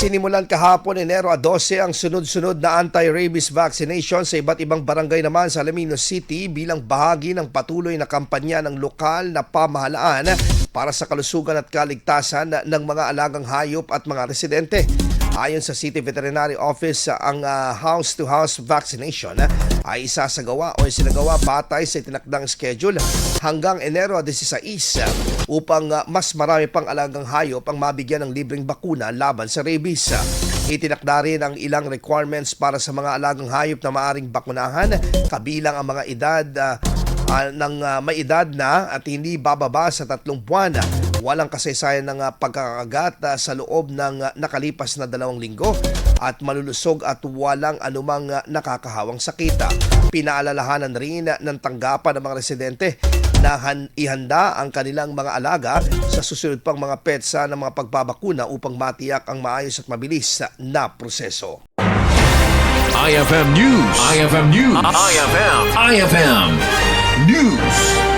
Sinimulan kahapon Enero 12 ang sunod-sunod na anti-rabies vaccination sa iba't ibang barangay naman sa Alaminos City bilang bahagi ng patuloy na kampanya ng lokal na pamahalaan para sa kalusugan at kaligtasan ng mga alagang hayop at mga residente. Ayon sa City Veterinary Office, ang house-to-house vaccination ay isasagawa o isinagawa batay sa itinakdang schedule hanggang Enero 16 upang mas marami pang alagang hayop ang mabigyan ng libreng bakuna laban sa rabies. Itinakda rin ang ilang requirements para sa mga alagang hayop na maaring bakunahan, kabilang ang mga edad ng may edad na at hindi bababa sa 3 buwan. Walang kasaysayan ng pagkakagat sa loob ng nakalipas na 2 linggo at malulusog at walang anumang nakakahawang sakit. Pinaalalahanan rin ng tanggapan ng mga residente na ihanda ang kanilang mga alaga sa susunod pang mga petsa ng mga pagbabakuna upang matiyak ang maayos at mabilis na proseso. IFM News. IFM News. IFM News.